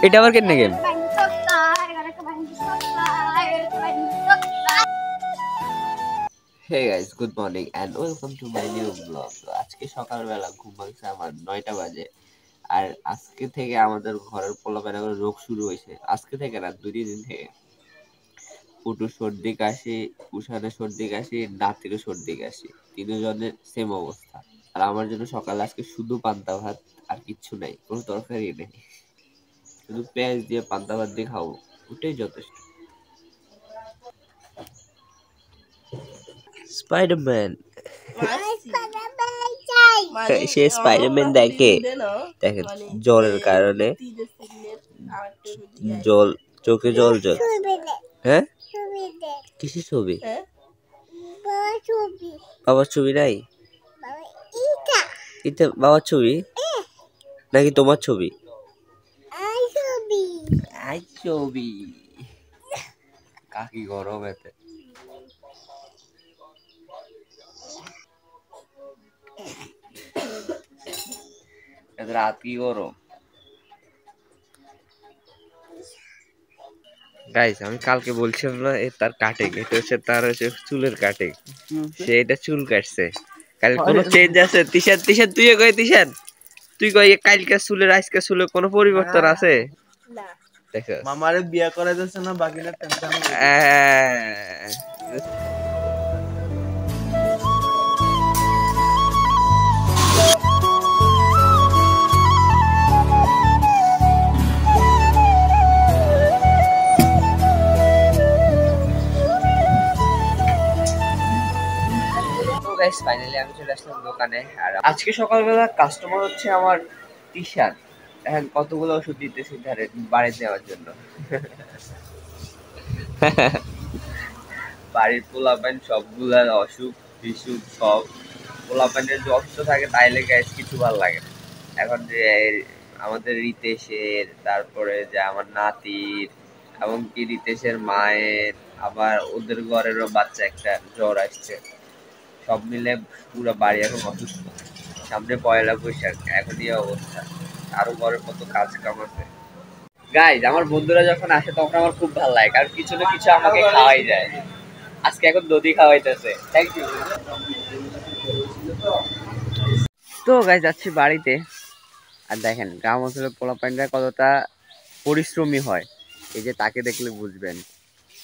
এটা আবার কেন game? Hey guys, good morning and welcome to my new vlog. আজকে সকালবেলা ঘুম ভাঙছে আমার 9টা বাজে। আর আজকে থেকে আমাদের ঘরের পোলাপাইনের রোগ শুরু হয়েছে। আজকে থেকে না, 2-3 দিন থেকে। পুটু সর্দি কাশি, উষানের সর্দি কাশি, নাতিরও সর্দি কাশি, তিনজনের সেম অবস্থা। আর আমার জন্য সকালে আজকে শুধু পান্তা ভাত আর কিচ্ছু নাই, কোনো তরকারি নেই, শুধু পেঁয়াজ দিয়ে পান্তা ভাত দিয়ে খাবো, ওটাই যথেষ্ট। স্পাইডারম্যান, সে স্পাইডারম্যান দেখে, দেখেন জ্বরের কারণে জল চোখে জল জল। হ্যাঁ, কিসের ছবি? বাবার ছবি নাই? এটা বাবার ছবি নাকি তোমার ছবি? আই ছবি। কাকি গরম এতে। রাত কি গরম গাইস। আমি কালকে বলছিলাম না তার কাটিং, এটা হচ্ছে তার হচ্ছে চুলের কাটিং। সে এটা চুল কাটছে। কাল কোনো চেঞ্জ আছে? তিশান তিশান তুই কই? তিশান তুই কই কালকে চুলের আজকে চুলে কোনো পরিবর্তন আছে? না দেখো মামারে বিয়া করে দিছ না, বাকিটা টেনশন। ফাইনালি আমি চলে আসলাম দোকানে। আর আজকে সকালবেলা কাস্টমার হচ্ছে আমার তিশান। এখন কতগুলো ওষুধ দিতেছি ধারে বাড়ি দেওয়ার জন্য। বাড়ির পোলাপাইন সবগুলার অসুখ বিসুখ সব। পোলাপাইনের যে অসুস্থ থাকে তাইলে গ্যাস কিছু ভালো লাগে না। এখন যে আমাদের রিতেশের, তারপরে যে আমার নাতির, এমনকি রিতেশের মায়ের, আবার ওদের ঘরেরও বাচ্চা একটা জ্বর আসছে। সব মিলে পুরো বাড়ি এখন অসুস্থ। সামনে পয়লা বৈশাখ, এখনই অবস্থা। আরো ঘরে কত কাজ কাম আছে। গাইজ, আমার বন্ধুরা যখন আসে তখন আমার খুব ভালো লাগে, কারণ কিছু না কিছু আমাকে খাওয়াই যায়। আজকে এখন দধি খাওয়াইতেছে। Thank you. তো গাইজ যাচ্ছি বাড়িতে। আর দেখেন গ্রাম অঞ্চলের পোলাপাইনরা কতটা পরিশ্রমী হয়, এই যে তাকে দেখলে বুঝবেন।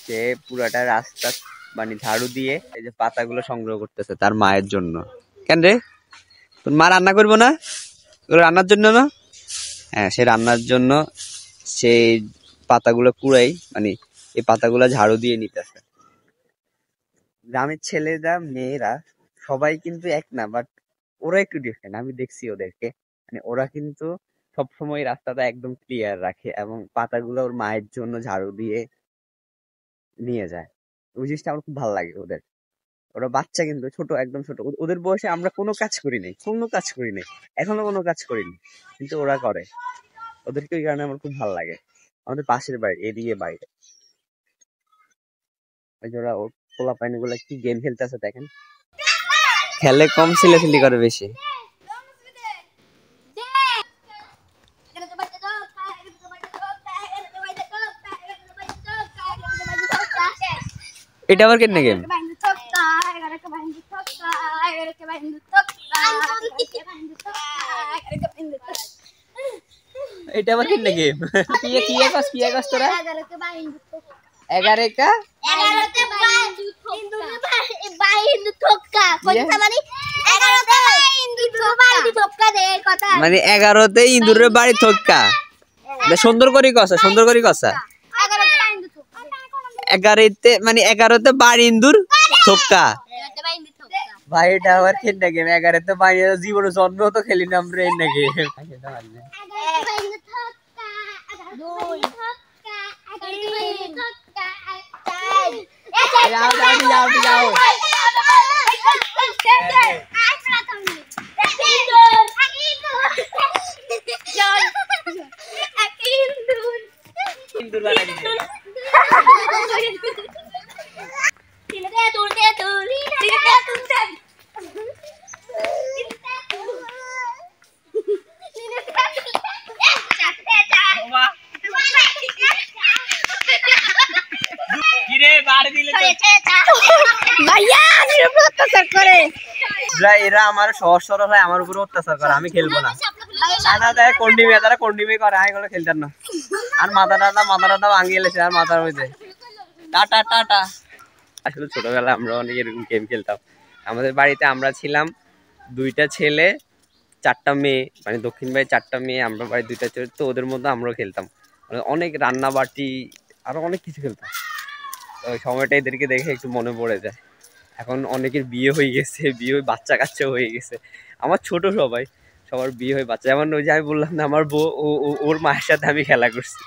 সে পুরাটা রাস্তা মানে ঝাড়ু দিয়ে এই যে পাতাগুলো সংগ্রহ করতেছে তার মায়ের জন্য। কেন রে, তোর মা রান্না করবো না? রান্নার জন্য না? হ্যাঁ, সে রান্নার জন্য সেই পাতাগুলো কুড়াই, মানে এই পাতাগুলো ঝাড়ু দিয়ে নিতেছে। গ্রামের ছেলেরা মেয়েরা সবাই কিন্তু এক না, বাট ওরা একটু ডিফারেন্ট। আমি দেখছি ওদেরকে, মানে ওরা কিন্তু সবসময় রাস্তাটা একদম ক্লিয়ার রাখে এবং পাতাগুলো ওর মায়ের জন্য ঝাড়ু দিয়ে নিয়ে যায়। ওই জিনিসটা আমার খুব ভালো লাগে ওদের। ওরা বাচ্চা কিন্তু ছোট, একদম ছোট। ওদের বয়সে আমরা কোনো কাজ করি নাই, এখনো কোনো কাজ করিনি, কিন্তু ওরা করে। ওদেরকে ওই কারণে আমার খুব ভালো লাগে। আমাদের পাশের বাড়ি, এদিকে বাইরে, ওই যে ওরা পোলাপাইন গুলা কি গেম খেলতেছে দেখেন। খেলে কম, ছেলেফেলি করে বেশি। এটা আবার কেন গেম? এটা আবার কেন গেম? কি একাস তোরা? 11 কা 11তে বাইন্দু ঠোকা কোনটা, মানে 11তে ঠোকা দে কথা, মানে 11তে ইন্দুরের বাড়ি ঠোকা। সুন্দর করে কসা, 11তে মানে 11তে বাড়ি ইন্দুর ঠোকা। ভাই এটা আবার কেন গেম? 11তে বাড়ি জীবনে জন্ম তো খেলি না আমরা এই নাকি। যাও এরা আমার সহজ সরল হয়, আমার উপর অত্যাচার করে, আমি খেলবো না। কন্ডিমে তারা কন্ডিমে করে, আমি এগুলো খেলতাম না। আর মাথাটা ভাঙিয়ে এলেছে, আর মাথার মধ্যে টাটা টাটা। আসলে ছোটবেলা আমরা অনেক এরকম গেম খেলতাম। আমাদের বাড়িতে আমরা ছিলাম 2টা ছেলে 4টা মেয়ে, মানে দক্ষিণ বাড়ি 4টা মেয়ে, আমরা বাড়ি 2টা ছেলে, তো ওদের মধ্যে আমরাও খেলতাম, মানে অনেক রান্না বাটি আরো অনেক কিছু খেলতাম। ওই সময়টা এদেরকে দেখে একটু মনে পড়ে যায়। এখন অনেকের বিয়ে হয়ে গেছে, বিয়ে হয়ে বাচ্চা কাচ্চা হয়ে গেছে। আমার ছোট সবার বিয়ে হয়ে বাচ্চা, যেমন ওই যে আমি বললাম না আমার বউ, ওর মায়ের সাথে আমি খেলা করছি।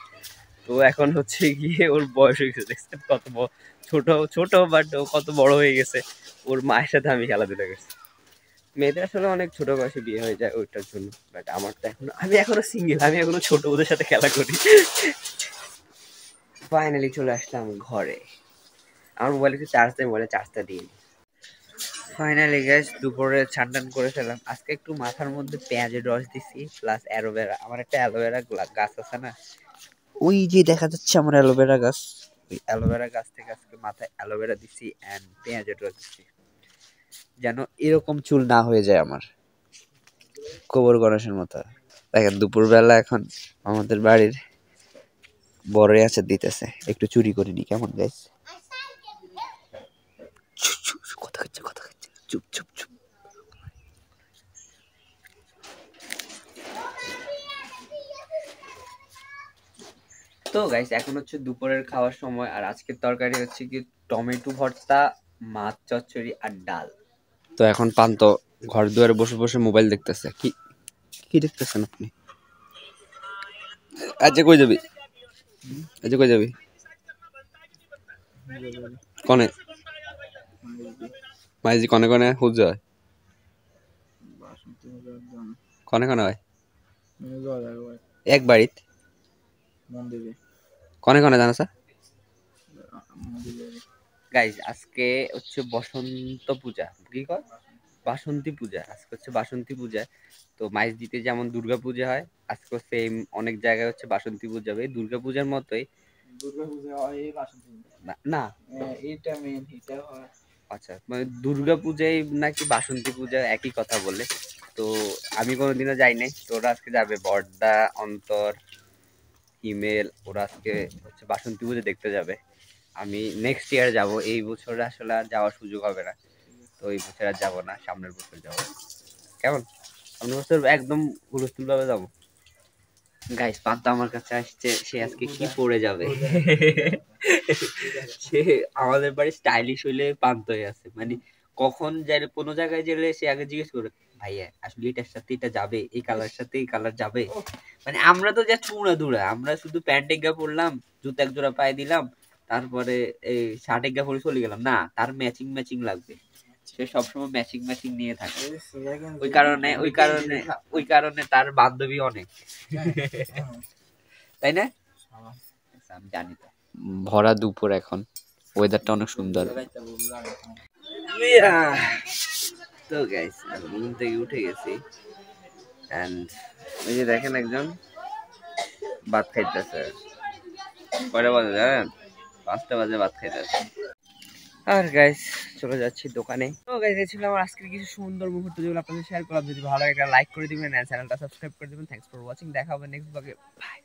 তো এখন হচ্ছে গিয়ে ওর বয়স হয়ে গেছে, দেখছেন কত ছোট ছোট, বাট ও কত বড় হয়ে গেছে। ওর মায়ের সাথে আমি খেলাধুলা করছি। মেয়েদের আসলে অনেক ছোট বয়সে বিয়ে হয়ে যায় ওইটার জন্য, বাট আমার তো আমি এখনো সিঙ্গেল, আমি এখনো ছোট ওদের সাথে খেলা করি। ফাইনালি চলে আসলাম ঘরে। আমার মোবাইলে একটু চার্জ দেয়, মোবাইলে চার্জটা দিয়ে। ফাইনালি গাইস দুপুরে ছান করে ফেলাম। আজকে একটু মাথার মধ্যে পেঁয়াজের রস দিছি, প্লাস অ্যালোভেরা। আমার একটা অ্যালোভেরা গাছ আছে না, ওই যে দেখা যাচ্ছে আমার অ্যালোভেরা গাছ, ওই অ্যালোভেরা গাছ থেকে আজকে মাথায় অ্যালোভেরা দিছি অ্যান্ড পেঁয়াজের রস দিছি, যেন এরকম চুল না হয়ে যায় আমার, গোবর গণেশের মতো। দেখেন দুপুরবেলা এখন আমাদের বাড়ির বড় আছে দিতেছে, একটু চুরি করে নি, কেমন গাইস? কথা খাচ্ছে চুপ চুপ চুপ। তো গাইস এখন হচ্ছে দুপুরের খাওয়ার সময়, আর আজকের তরকারি হচ্ছে কি টমেটো ভর্তা, মাছ চচ্চড়ি আর ডাল। তো এখন পান্ত ঘর দুয়ারে বসে বসে মোবাইল দেখতেছে। কি কি দেখতেছেন আপনি? আজকে কই যাবি? আজকে কই যাবি? কনে মাইজি কনে কনে হুজ যায়, কনে কনে হয় এক বাড়িত কনে কনে জানো স্যার? গাইজ আজকে হচ্ছে বসন্ত পূজা, কি কয় বাসন্তী পূজা। আজকে হচ্ছে বাসন্তী পূজা। তো মাইজ দিতে যেমন দুর্গা পূজা হয়, আজকে সেম অনেক জায়গায় হচ্ছে বাসন্তী পূজা হবে। দুর্গা পূজার মতোই না, এটা মেন, এটা হয়। আচ্ছা, মানে দুর্গা পূজায় নাকি বাসন্তী পূজা একই কথা বলে। তো আমি কোনোদিনও যাই নাই, তো ওরা আজকে যাবে, বড়দা, অন্তর, হিমেল, ওরা আজকে হচ্ছে বাসন্তী পূজা দেখতে যাবে। আমি নেক্সট ইয়ার যাব, এই বছর আসলে আর যাওয়ার সুযোগ হবে না। তো এই বছর আর যাবো না, সামনের বছর যাবো। কেমন? সামনের বছর একদম হুলস্থুল ভাবে যাবো। গাইস পান্তা আমার কাছে আসছে, সে আজকে কি পরে যাবে। সে আমাদের বাড়ি স্টাইলিশ হইলে পান্ত হয়ে আছে, মানে কখন যাইলে কোনো জায়গায় গেলে সে আগে জিজ্ঞেস করে, ভাইয়া আসলে এটার সাথে এটা যাবে, এই কালার সাথে এই কালার যাবে। মানে আমরা তো যা চুড়া দুরা, আমরা শুধু প্যান্ট এগা পরলাম, জুতা এক জোড়া পায়ে দিলাম, তারপরে এই শার্ট এগা পরে চলে গেলাম। না, তার ম্যাচিং ম্যাচিং লাগবে, সে সবসময় ম্যাচিং ম্যাচিং নিয়ে থাকে। ওই কারণে তার বান্ধবী অনেক, তাই না? আমি জানি তো। ভরা দুপুর এখন, ওয়েদারটা অনেক সুন্দর। তো গাইস আমি ঘুম থেকে উঠে গেছি, এন্ড এই যে দেখেন একজন ভাত খাইতেছে। কয়টা বাজে জানেন? 5টা বাজে ভাত খাইতেছে। আর গাইস চলে যাচ্ছি দোকানে। তো গাইস এই ছিল আমার আজকের কিছু সুন্দর মুহূর্ত, যেগুলো আপনাদের শেয়ার করলাম। যদি ভালো লাগে লাইক করে দিবেন, চ্যানেলটা সাবস্ক্রাইব করে দিবেন। থ্যাঙ্কস ফর ওয়াচিং, দেখা হবে নেক্সট ব্লগে। বাই।